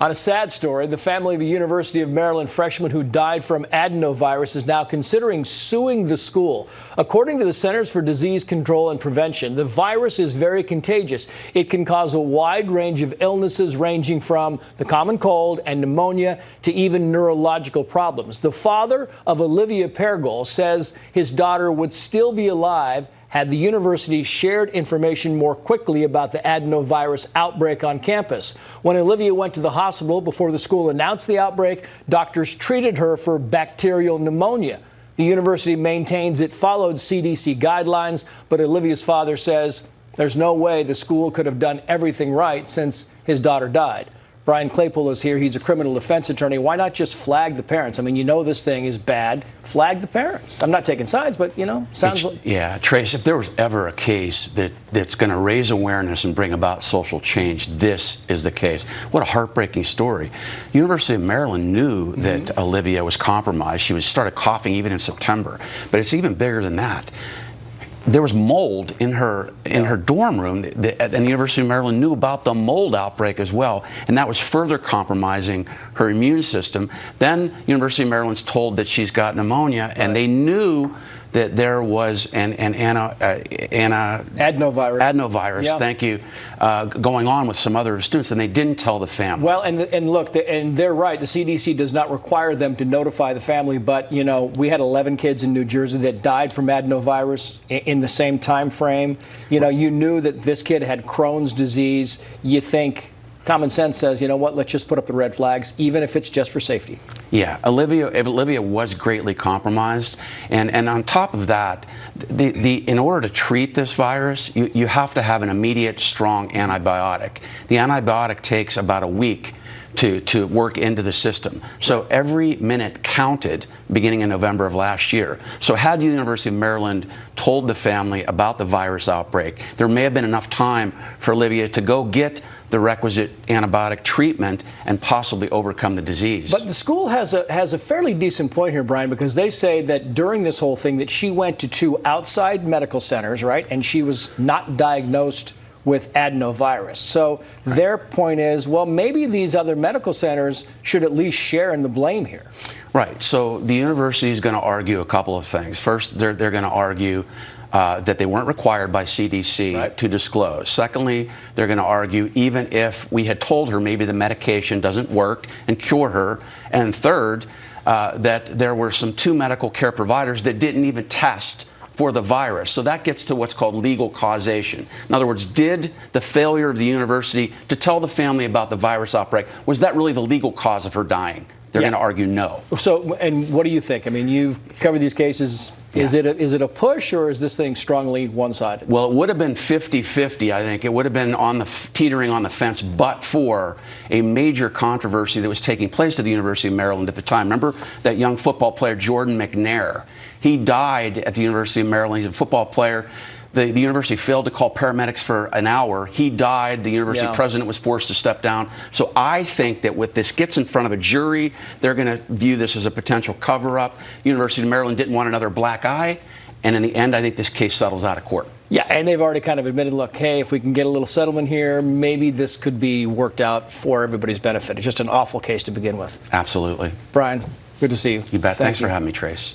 On a sad story, the family of a University of Maryland freshman who died from adenovirus is now considering suing the school. According to the Centers for Disease Control and Prevention, the virus is very contagious. It can cause a wide range of illnesses ranging from the common cold and pneumonia to even neurological problems. The father of Olivia says his daughter would still be alive had the university shared information more quickly about the adenovirus outbreak on campus. When Olivia went to the hospital before the school announced the outbreak, doctors treated her for bacterial pneumonia. The university maintains it followed CDC guidelines, but Olivia's father says there's no way the school could have done everything right since his daughter died. Brian Claypool is here. He's a criminal defense attorney. Why not just flag the parents? I mean, you know this thing is bad. Flag the parents. I'm not taking sides, but, you know, sounds like... Yeah, Trace, if there was ever a case that's going to raise awareness and bring about social change, this is the case. What a heartbreaking story. University of Maryland knew that Olivia was compromised. She started coughing even in September. But it's even bigger than that. There was mold in her dorm room, and the University of Maryland knew about the mold outbreak as well, and that was further compromising her immune system. Then University of Maryland's told that she's got pneumonia, and they knew that there was an adenovirus, yeah. Thank you, going on with some other students, and they didn't tell the family. Well, and look, and they're right. The CDC does not require them to notify the family, but, you know, we had 11 kids in New Jersey that died from adenovirus in the same time frame. You know, you knew that this kid had Crohn's disease. You think... Common sense says, you know what, let's just put up the red flags, even if it's just for safety. Yeah, Olivia was greatly compromised. And on top of that, in order to treat this virus, you have to have an immediate, strong antibiotic. The antibiotic takes about a week to work into the system. So every minute counted beginning in November of last year. So had the University of Maryland told the family about the virus outbreak, there may have been enough time for Olivia to go get the requisite antibiotic treatment and possibly overcome the disease. But the school has a fairly decent point here, Brian, because they say that during this whole thing that she went to 2 outside medical centers, right, and she was not diagnosed with adenovirus. So their point is, well, maybe these other medical centers should at least share in the blame here. Right. So the university is going to argue a couple of things. First, they're going to argue that they weren't required by CDC to disclose. Secondly, they're going to argue even if we had told her maybe the medication doesn't work and cure her. And third, that there were some 2 medical care providers that didn't even test for the virus. So that gets to what's called legal causation. In other words, did the failure of the university to tell the family about the virus outbreak, was that really the legal cause of her dying? They're going to argue no. So, and what do you think? I mean, you've covered these cases. Is it a push, or is this thing strongly one-sided? Well, it would have been 50-50, I think. It would have been teetering on the fence, but for a major controversy that was taking place at the University of Maryland at the time. Remember that young football player, Jordan McNair? He died at the University of Maryland. He's a football player. The university failed to call paramedics for an hour. He died. The university president was forced to step down. So I think that with this gets in front of a jury, they're going to view this as a potential cover-up. University of Maryland didn't want another black eye. And in the end, I think this case settles out of court. Yeah, and they've already kind of admitted, look, hey, if we can get a little settlement here, maybe this could be worked out for everybody's benefit. It's just an awful case to begin with. Absolutely. Brian, good to see you. You bet. Thanks for having me, Trace.